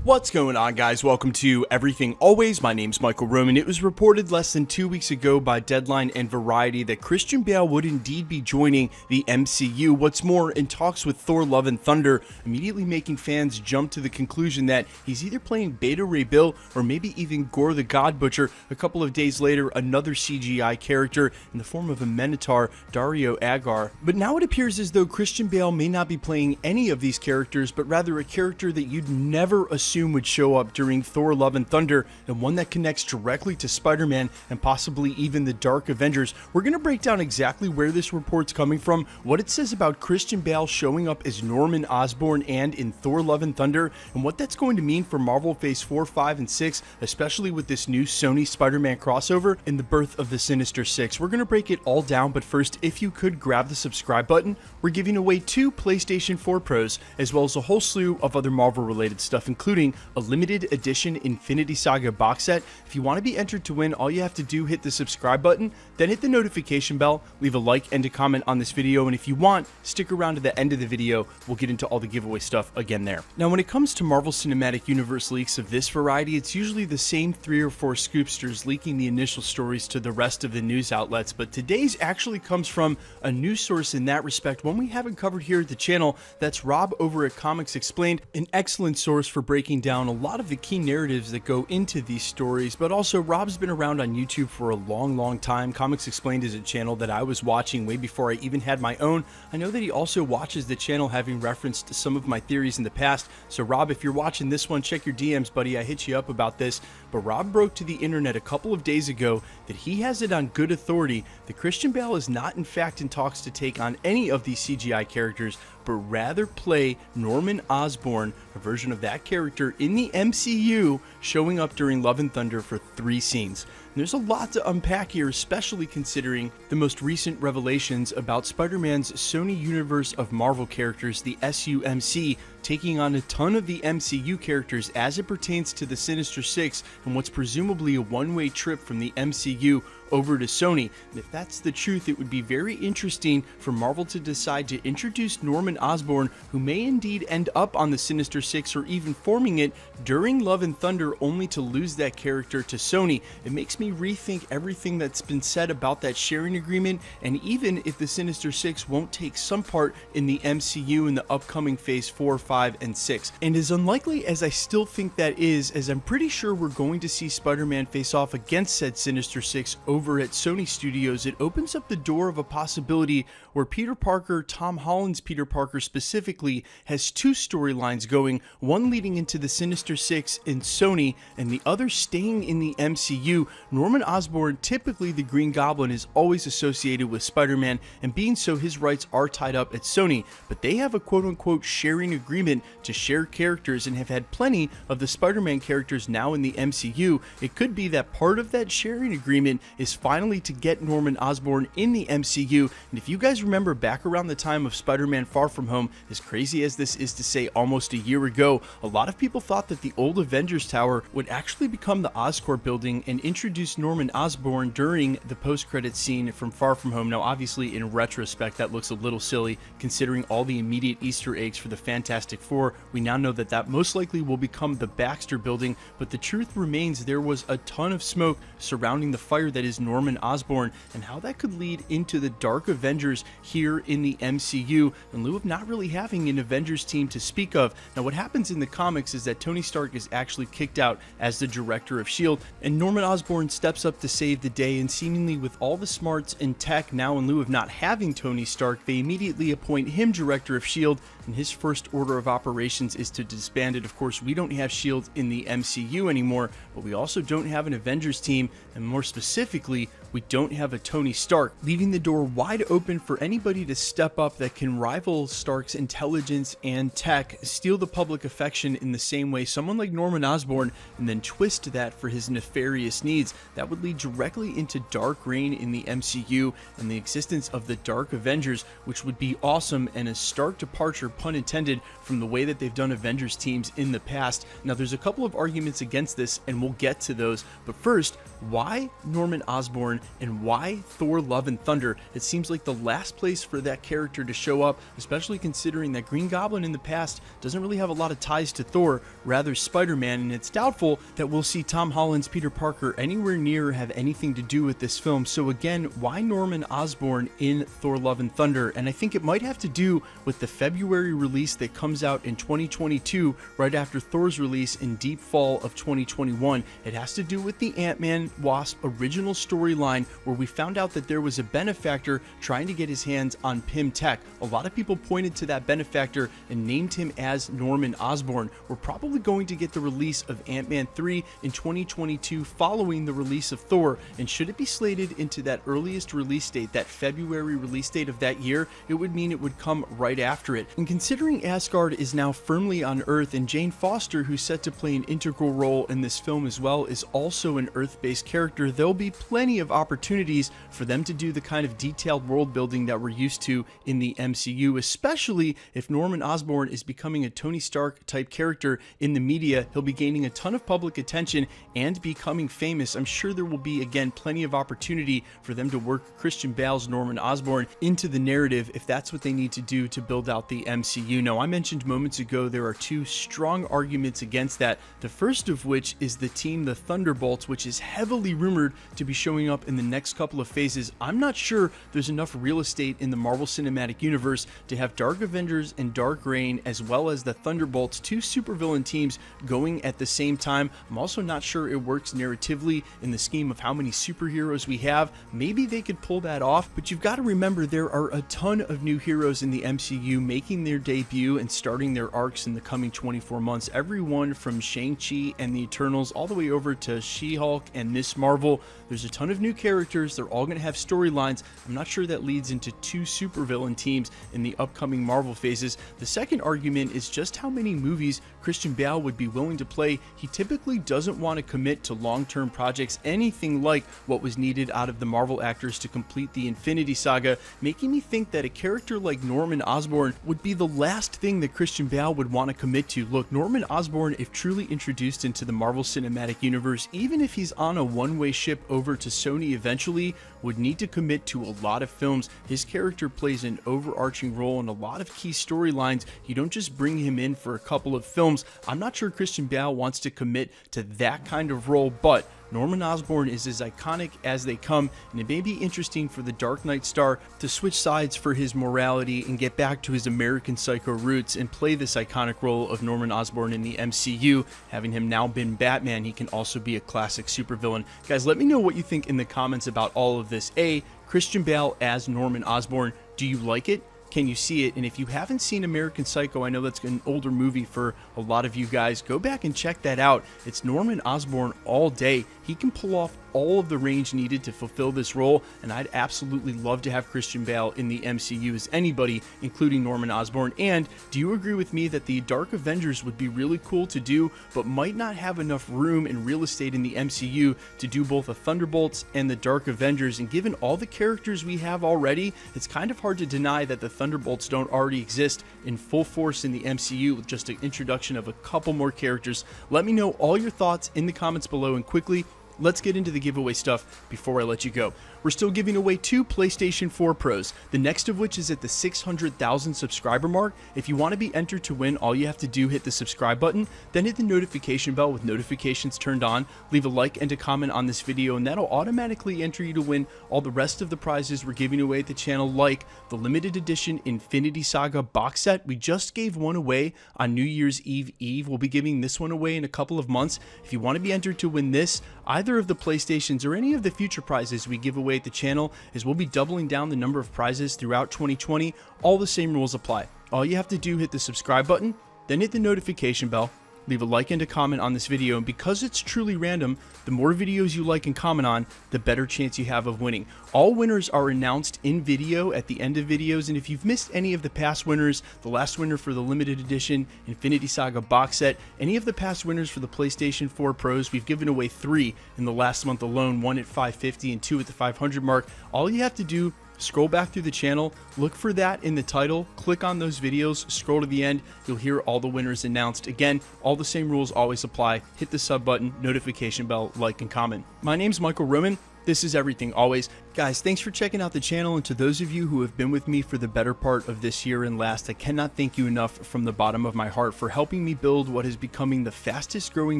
What's going on, guys? Welcome to Everything Always. My name's Michael Roman. It was reported less than 2 weeks ago by Deadline and Variety that Christian Bale would indeed be joining the MCU. What's more, in talks with Thor Love and Thunder, immediately making fans jump to the conclusion that he's either playing Beta Ray Bill or maybe even Gore the God Butcher. A couple of days later, another CGI character in the form of a Minotaur, Dario Agger. But now it appears as though Christian Bale may not be playing any of these characters, but rather a character that you'd never assume would show up during Thor Love and Thunder, and one that connects directly to Spider-Man and possibly even the Dark Avengers. We're going to break down exactly where this report's coming from, what it says about Christian Bale showing up as Norman Osborn and in Thor Love and Thunder, and what that's going to mean for Marvel Phase 4, 5, and 6, especially with this new Sony Spider-Man crossover and the birth of the Sinister Six. We're going to break it all down, but first, if you could grab the subscribe button, we're giving away 2 PlayStation 4 Pros, as well as a whole slew of other Marvel-related stuff, including a limited edition Infinity Saga box set. If you want to be entered to win, all you have to do hit the subscribe button, then hit the notification bell, leave a like and a comment on this video, and if you want, stick around to the end of the video. We'll get into all the giveaway stuff again there. Now, when it comes to Marvel Cinematic Universe leaks of this variety, it's usually the same 3 or 4 scoopsters leaking the initial stories to the rest of the news outlets, but today's actually comes from a news source in that respect, one we haven't covered here at the channel. That's Rob over at Comics Explained, an excellent source for breaking down a lot of the key narratives that go into these stories. But also, Rob's been around on YouTube for a long time. Comics Explained is a channel that I was watching way before I even had my own. I know that he also watches the channel, having referenced some of my theories in the past. So Rob, if you're watching this one, check your DMs, buddy. I hit you up about this. But Rob broke to the internet a couple of days ago that he has it on good authority that Christian Bale is not in fact in talks to take on any of these CGI characters, but rather play Norman Osborn, a version of that character in the MCU, showing up during Love and Thunder for 3 scenes. And there's a lot to unpack here, especially considering the most recent revelations about Spider-Man's Sony Universe of Marvel characters, the SUMC, taking on a ton of the MCU characters as it pertains to the Sinister Six and what's presumably a one-way trip from the MCU over to Sony. And if that's the truth, it would be very interesting for Marvel to decide to introduce Norman Osborn, who may indeed end up on the Sinister Six or even forming it during Love and Thunder, only to lose that character to Sony. It makes me rethink everything that's been said about that sharing agreement, and even if the Sinister Six won't take some part in the MCU in the upcoming Phase 4, 5, and 6. And as unlikely as I still think that is, as I'm pretty sure we're going to see Spider-Man face off against said Sinister Six over at Sony Studios, it opens up the door of a possibility where Peter Parker, Tom Holland's Peter Parker specifically, has 2 storylines going, one leading into the Sinister Six in Sony and the other staying in the MCU. Norman Osborn, typically the Green Goblin, is always associated with Spider-Man, and being so, his rights are tied up at Sony, but they have a quote-unquote sharing agreement to share characters and have had plenty of the Spider-Man characters now in the MCU. It could be that part of that sharing agreement is finally to get Norman Osborn in the MCU. And if you guys remember back around the time of Spider-Man Far From Home, as crazy as this is to say almost a year ago, a lot of people thought that the old Avengers Tower would actually become the Oscorp building and introduce Norman Osborn during the post-credit scene from Far From Home. Now, obviously, in retrospect, that looks a little silly considering all the immediate Easter eggs for the Fantastic Four. We now know that that most likely will become the Baxter building, but the truth remains there was a ton of smoke surrounding the fire that is Norman Osborn, and how that could lead into the Dark Avengers here in the MCU, in lieu of not really having an Avengers team to speak of. Now, what happens in the comics is that Tony Stark is actually kicked out as the director of S.H.I.E.L.D., and Norman Osborn steps up to save the day, and seemingly with all the smarts and tech now, in lieu of not having Tony Stark, they immediately appoint him director of S.H.I.E.L.D., and his first order of operations is to disband it. Of course, we don't have S.H.I.E.L.D. in the MCU anymore, but we also don't have an Avengers team, and more specifically, we don't have a Tony Stark, leaving the door wide open for anybody to step up that can rival Stark's intelligence and tech, steal the public affection in the same way someone like Norman Osborn, and then twist that for his nefarious needs. That would lead directly into dark reign in the MCU and the existence of the Dark Avengers, which would be awesome and a stark departure, pun intended, from the way that they've done Avengers teams in the past. Now, there's a couple of arguments against this, and we'll get to those, but first, why Norman Osborn Osborn, and why Thor Love and Thunder. It seems like the last place for that character to show up, especially considering that Green Goblin in the past doesn't really have a lot of ties to Thor, rather Spider-Man, and it's doubtful that we'll see Tom Holland's Peter Parker anywhere near have anything to do with this film. So again, why Norman Osborn in Thor Love and Thunder? And I think it might have to do with the February release that comes out in 2022, right after Thor's release in deep fall of 2021. It has to do with the Ant-Man Wasp original storyline, where we found out that there was a benefactor trying to get his hands on Pym Tech. A lot of people pointed to that benefactor and named him as Norman Osborn. We're probably going to get the release of Ant-Man 3 in 2022 following the release of Thor, and should it be slated into that earliest release date, that February release date of that year, it would mean it would come right after it. And considering Asgard is now firmly on Earth, and Jane Foster, who's set to play an integral role in this film as well, is also an Earth-based character, there'll be plenty of opportunities for them to do the kind of detailed world building that we're used to in the MCU, especially if Norman Osborn is becoming a Tony Stark type character in the media. He'll be gaining a ton of public attention and becoming famous. I'm sure there will be, again, plenty of opportunity for them to work Christian Bale's Norman Osborn into the narrative if that's what they need to do to build out the MCU. Now, I mentioned moments ago there are two strong arguments against that. The first of which is the team, the Thunderbolts, which is heavily rumored to be showing up in the next couple of phases. I'm not sure there's enough real estate in the Marvel Cinematic Universe to have Dark Avengers and Dark Reign, as well as the Thunderbolts, two supervillain teams going at the same time. I'm also not sure it works narratively in the scheme of how many superheroes we have. Maybe they could pull that off, but you've got to remember there are a ton of new heroes in the MCU making their debut and starting their arcs in the coming 24 months. Everyone from Shang-Chi and the Eternals all the way over to She-Hulk and Miss Marvel. There's a ton of new characters. They're all going to have storylines. I'm not sure that leads into two supervillain teams in the upcoming Marvel phases. The second argument is just how many movies Christian Bale would be willing to play. He typically doesn't want to commit to long-term projects, anything like what was needed out of the Marvel actors to complete the Infinity Saga, making me think that a character like Norman Osborn would be the last thing that Christian Bale would want to commit to. Look, Norman Osborn, if truly introduced into the Marvel Cinematic Universe, even if he's on a one-way ship over to Sony eventually, would need to commit to a lot of films. His character plays an overarching role in a lot of key storylines. You don't just bring him in for a couple of films. I'm not sure Christian Bale wants to commit to that kind of role, but Norman Osborn is as iconic as they come, and it may be interesting for the Dark Knight star to switch sides for his morality and get back to his American Psycho roots and play this iconic role of Norman Osborn in the MCU. Having him now been Batman, he can also be a classic supervillain. Guys, let me know what you think in the comments about all of this. A, Christian Bale as Norman Osborn, do you like it? Can you see it? And if you haven't seen American Psycho, I know that's an older movie for a lot of you guys, go back and check that out. It's Norman Osborn all day. He can pull off all of the range needed to fulfill this role, and I'd absolutely love to have Christian Bale in the MCU as anybody, including Norman Osborn. And do you agree with me that the Dark Avengers would be really cool to do, but might not have enough room and real estate in the MCU to do both the Thunderbolts and the Dark Avengers? And given all the characters we have already, it's kind of hard to deny that the Thunderbolts don't already exist in full force in the MCU with just an introduction of a couple more characters. Let me know all your thoughts in the comments below, and quickly, let's get into the giveaway stuff before I let you go. We're still giving away 2 PlayStation 4 Pros, the next of which is at the 600,000 subscriber mark. If you want to be entered to win, all you have to do, hit the subscribe button, then hit the notification bell with notifications turned on, leave a like and a comment on this video, and that'll automatically enter you to win all the rest of the prizes we're giving away at the channel, like the limited edition Infinity Saga box set. We just gave one away on New Year's Eve. We'll be giving this one away in a couple of months. If you want to be entered to win this, either of the PlayStations or any of the future prizes we give away at the channel, is we'll be doubling down the number of prizes throughout 2020. All the same rules apply. All you have to do, hit the subscribe button, then hit the notification bell, leave a like and a comment on this video, and because it's truly random, the more videos you like and comment on, the better chance you have of winning. All winners are announced in video at the end of videos, and if you've missed any of the past winners, the last winner for the limited edition Infinity Saga box set, any of the past winners for the PlayStation 4 Pros, we've given away 3 in the last month alone, 1 at 550 and 2 at the 500 mark. All you have to do, scroll back through the channel, look for that in the title, click on those videos, scroll to the end, you'll hear all the winners announced. Again, all the same rules always apply. Hit the sub button, notification bell, like, and comment. My name's Michael Roman. This is Everything Always. Guys, thanks for checking out the channel, and to those of you who have been with me for the better part of this year and last, I cannot thank you enough from the bottom of my heart for helping me build what is becoming the fastest growing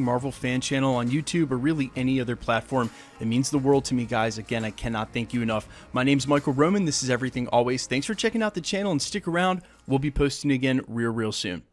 Marvel fan channel on YouTube or really any other platform. It means the world to me, guys. Again, I cannot thank you enough. My name's Michael Roman. This is Everything Always. Thanks for checking out the channel, and stick around. We'll be posting again real soon.